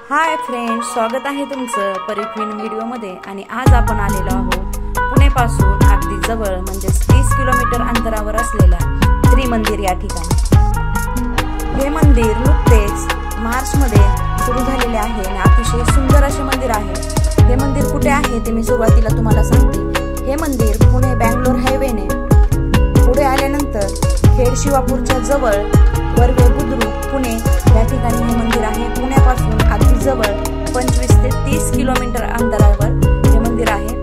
Hi friends, स्वागत आहे तुमचं परिक्विन व्हिडिओमध्ये। आणि आज आपण आलेलो आहोत पुण्यापासून अगदी जवळ म्हणजे 30 किलोमीटर अंतरावर असलेल्या त्रिमंदिर या ठिकाणी। हे मंदिर नुकतेच मार्चमध्ये सुरू झालेले आहे आणि अतिशय सुंदर असे मंदिर आहे। हे मंदिर कुठे आहे ते मी सुरुवातीला तुम्हाला सांगते। हे मंदिर पुणे बेंगलोर हायवेने पुढे आल्यानंतर खेड शिवापूरच्या जवळ वर्वे बुद्रुक पुणे या ठिकाणी हे मंदिर आहे। पुण्यापासून अगदी जवळ 25 ते 30 किलोमीटर अंतरावर हे मंदिर आहे।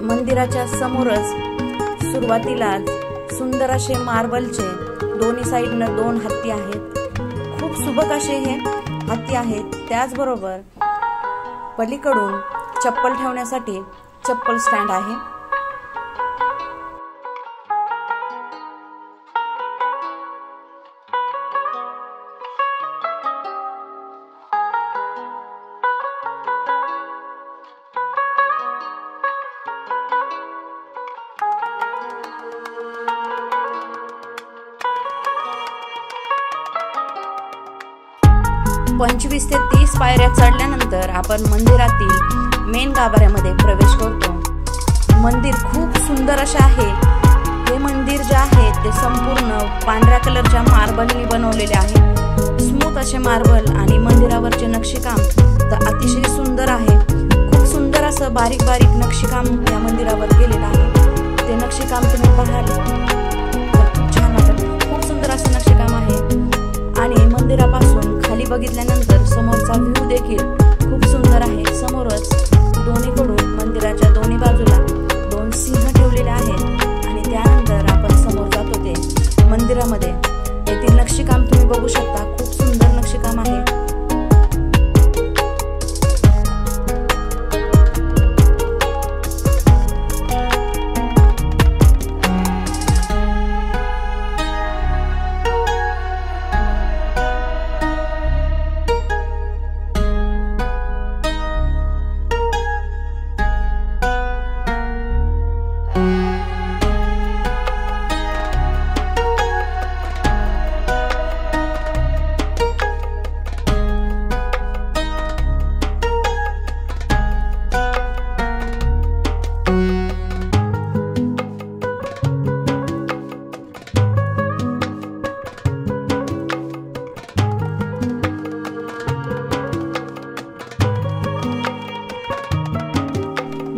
मंदिराच्या समोरच सुरुवातीला सुंदर असे मार्बलचे दोन्ही साइडनं 2 हत्ती आहेत। खूप सुबक असे हे हत्ती आहेत। त्याचबरोबर पलीकडून चप्पल ठेवण्यासाठी चप्पल स्टँड आहे। पंचवीस ते 30 पायऱ्या चढल्यानंतर आपण मंदिरातील मेन गाभाऱ्यामध्ये प्रवेश करतो। मंदिर खूप सुंदर असे आहे। हे मंदिर जे आहे ते संपूर्ण पांढऱ्या कलरच्या मार्बलने बनवलेले आहे। स्मूथ असे मार्बल आणि मंदिरावरचे नक्षीकाम तर अतिशय सुंदर आहे। खूप सुंदर असं बारीक बारीक नक्षीकाम या मंदिरावर केलेलं आहे। ते नक्षीकाम तुम्ही पाहाल तर खूप छान वाटतं। खूप सुंदर असं नक्षीकाम आहे आणि मंदिरापासून खाली बघितल्यानंतर समोरचा व्ह्यू देखील खूप सुंदर आहे। समोरच दोन्हीकडून मंदिराच्या दोन्ही बाजूला 2 सिंह ठेवलेले आहेत आणि त्यानंतर आपण समोर जातो ते मंदिरामध्ये। येथील नक्षीकाम तुम्ही बघू शकता, खूप सुंदर नक्षीकाम आहे।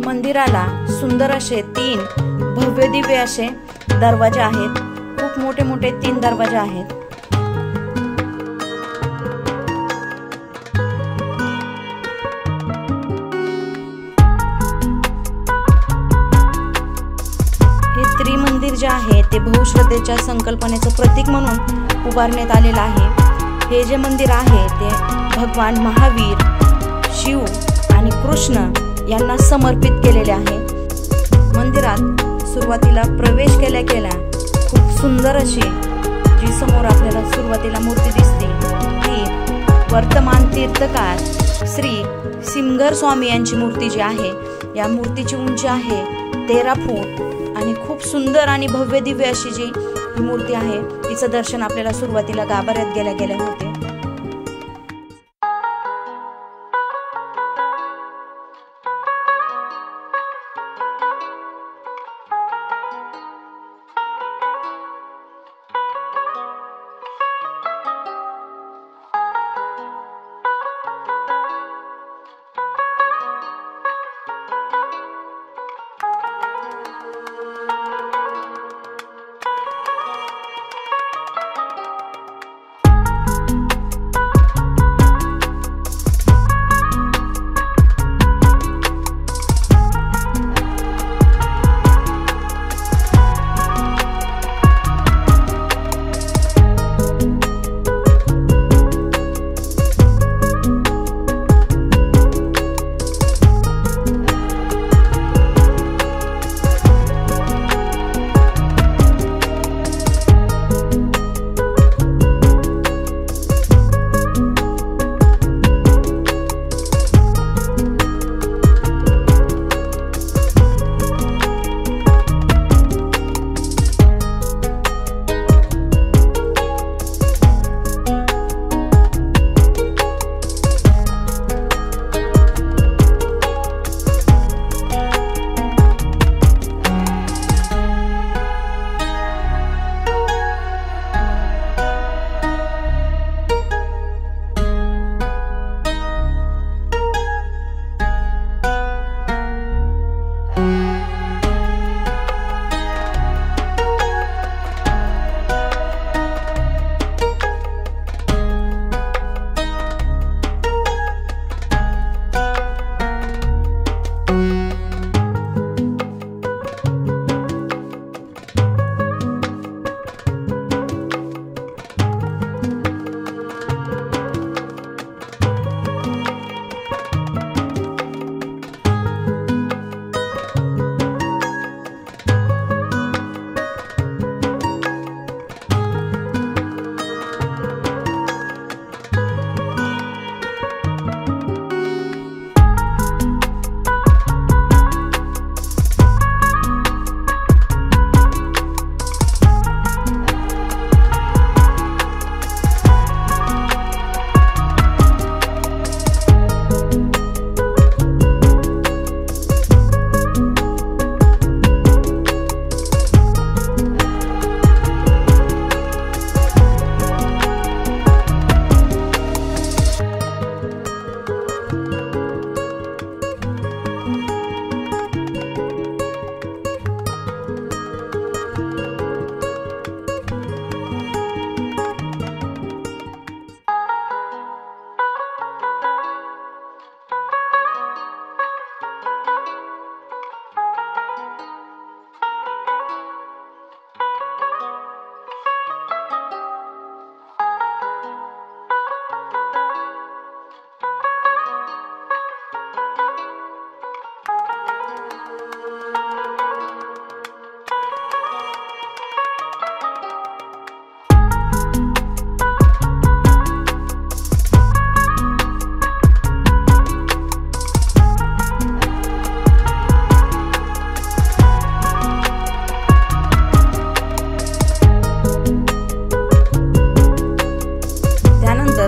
मंदिराला सुंदर असे 3 भव्य दिव्य असे दरवाजे आहेत। खूप मोठे मोठे 3 दरवाजे आहेत। हे त्रिमंदिर जे जे आहे ते बहुश्रद्धेच्या संकल्पनेचं प्रतीक म्हणून उभारण्यात आलेलं आहे। हे जे मंदिर आहे ते भगवान महावीर, शिव आणि कृष्ण यांना समर्पित केलेले आहे। मंदिरात सुरुवातीला प्रवेश केल्या खूप सुंदर अशी जी समोर आपल्याला सुरुवातीला मूर्ती दिसते ती वर्तमान तीर्थकार श्री सिमगर स्वामी यांची मूर्ती जी आहे, या मूर्तीची उंची आहे 13 फूट आणि खूप सुंदर आणि भव्य दिव्य अशी जी ही मूर्ती आहे तिचं दर्शन आपल्याला सुरुवातीला गाभाऱ्यात गेल्या होते।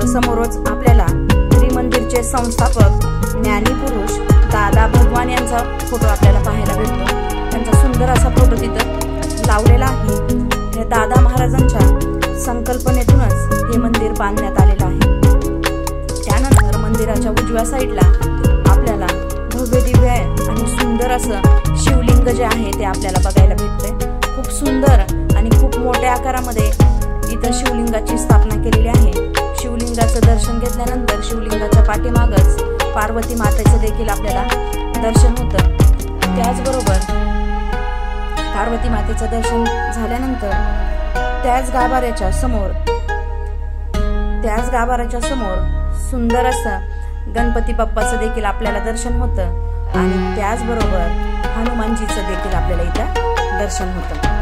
समोरच आपल्याला त्रिमंदिरचे संस्थापक ज्ञानीपुरुष दादा भगवान यांचा फोटो आपल्याला पाहायला भेटतो। त्यांचा सुंदर असा फोटो तिथं लावलेला आहे। हे दादा महाराजांच्या संकल्पनेतूनच हे मंदिर बांधण्यात आलेलं आहे। त्यानंतर मंदिराच्या उजव्या साईडला आपल्याला भव्य दिव्य आणि सुंदर असं शिवलिंग जे आहे ते आपल्याला बघायला भेटते। खूप सुंदर आणि खूप मोठ्या आकारामध्ये इथं शिवलिंगाची स्थापना केलेली आहे। शिवलिंगाचं दर्शन घेतल्यानंतर शिवलिंगाच्या पाठीमागच पार्वती मातेचं देखील आपल्याला दर्शन होतं। त्याचबरोबर पार्वती मातेचं दर्शन झाल्यानंतर त्याच गाभाऱ्याच्या समोर सुंदर असं गणपती बाप्पाचं देखील आपल्याला दर्शन होतं आणि त्याचबरोबर हनुमानजीचं देखील आपल्याला इथं दर्शन होतं.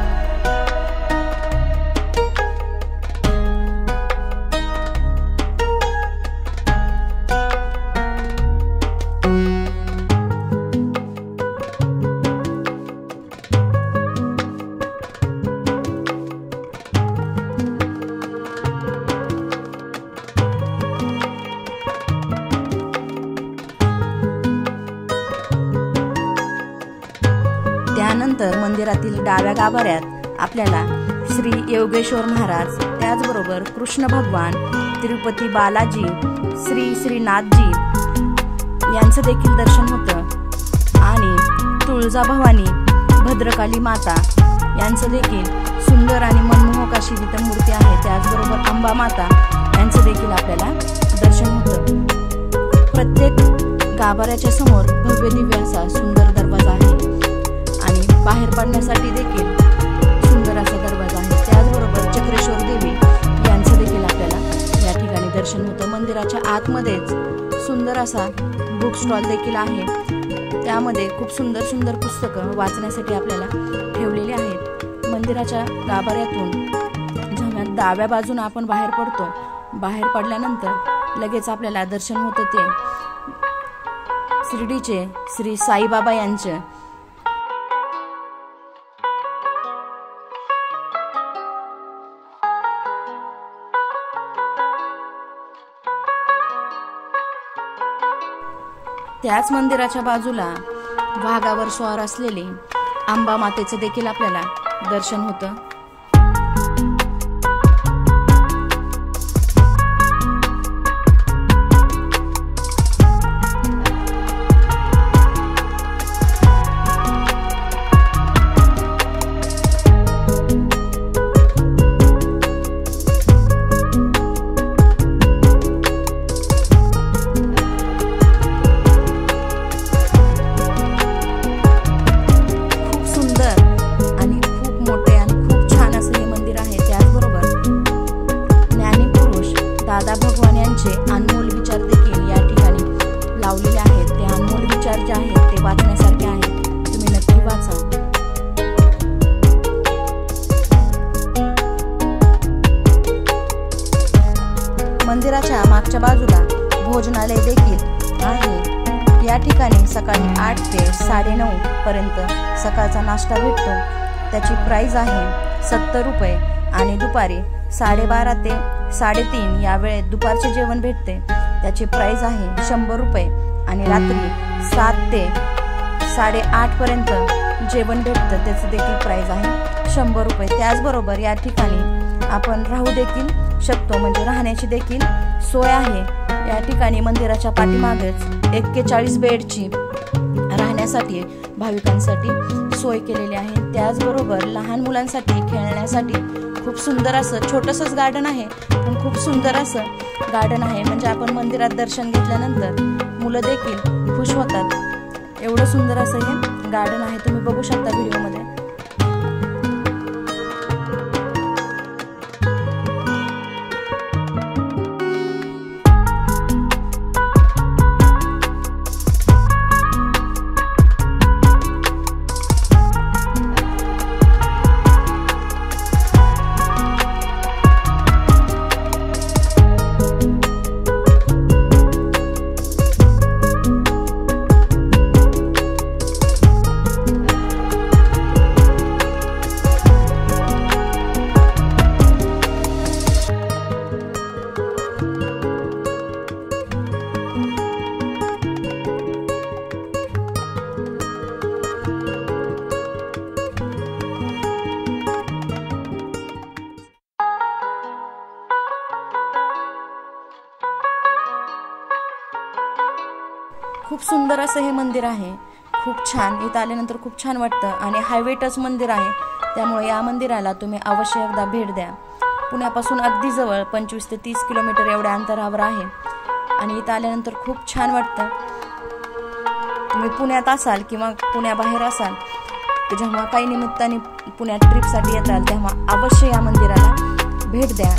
त्यानंतर मंदिरातील डाव्या गाभाऱ्यात आपल्याला श्री योगेश्वर महाराज, त्याचबरोबर कृष्ण भगवान, तिरुपती बालाजी, श्री श्रीनाथजी यांचं देखील दर्शन होतं आणि तुळजाभवानी, भद्रकाली माता यांचं देखील सुंदर आणि मनमोहक अशी तिथं मूर्ती आहे. त्याचबरोबर अंबा माता यांचं देखील आपल्याला दर्शन होतं. प्रत्येक गाभाऱ्याच्या समोर भव्य दिव्य असा सुंदर दरवाजा आहे आणि बाहेर पडण्यासाठी देखील सुंदर असा दरवाजा आहे. त्याचबरोबर चक्रेश्वर देवी यांचं देखील आपल्याला या ठिकाणी दर्शन होतं. मंदिराच्या आतमध्येच सुंदर असा बुक स्टॉल देखील आहे. त्यामध्ये खूप सुंदर सुंदर पुस्तकं वाचण्यासाठी आपल्याला ठेवलेली आहेत. मंदिराच्या गाभाऱ्यातून जेव्हा डाव्या बाजूने आपण बाहेर पडतो, बाहेर पडल्यानंतर लगेच आपल्याला दर्शन होतं ते शिर्डीचे श्री साईबाबा यांचे. त्याच मंदिराच्या बाजूला वाघावर स्वार असलेले अंबा मातेचं देखील आपल्याला दर्शन होतं. दादा भगवान यांचे अनमोल विचार देखील या ठिकाणी लावलेले आहेत. ते अनमोल विचार जे आहेत ते वाचण्यासारखे आहेत, तुम्ही नक्की वाचा. मंदिराच्या मागच्या बाजूला भोजनालय देखील आहे. या ठिकाणी सकाळी 8 ते 9:30 पर्यंत सकाळचा नाश्ता भेटतो. त्याची प्राइस आहे 70 रुपये आणि दुपारी 12:30 ते 3:30 या वेळेत दुपारचे जेवण भेटते. त्याची प्राइस आहे 100 रुपये आणि रात्री 7 ते 8:30 पर्यंत जेवण भेटतं. त्याची देखील प्राइस आहे 100 रुपये. त्याचबरोबर या ठिकाणी आपण राहू देखील शकतो, म्हणजे राहण्याची देखील सोय आहे. या ठिकाणी मंदिराच्या पाठीमागेच 41 बेडची राहण्यासाठी भाविकांसाठी सोय केलेली आहे. त्याचबरोबर लहान मुलांसाठी खेळण्यासाठी खूप सुंदर असं छोटंसंच गार्डन आहे, पण खूप सुंदर असं गार्डन आहे. म्हणजे आपण मंदिरात दर्शन घेतल्यानंतर मुलं देखील खुश होतात. एवढं सुंदर असं हे गार्डन आहे, तुम्ही बघू शकता व्हिडिओमध्ये. खूप सुंदर असं हे मंदिर आहे, खूप छान. इथं आल्यानंतर खूप छान वाटतं आणि हायवे टच मंदिर आहे, त्यामुळे या मंदिराला तुम्ही अवश्य एकदा भेट द्या. पुण्यापासून अगदी जवळ 25 ते 30 किलोमीटर एवढ्या अंतरावर आहे आणि इथं आल्यानंतर खूप छान वाटतं. तुम्ही पुण्यात असाल किंवा पुण्याबाहेर असाल तर जेव्हा काही निमित्ताने पुण्यात ट्रिपसाठी येताल तेव्हा अवश्य या मंदिराला भेट द्या.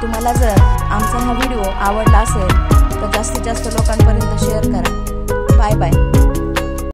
तुम्हाला जर आमचा हा व्हिडिओ आवडला असेल तर जास्तीत जास्त लोकांपर्यंत शेअर करा. Bye bye.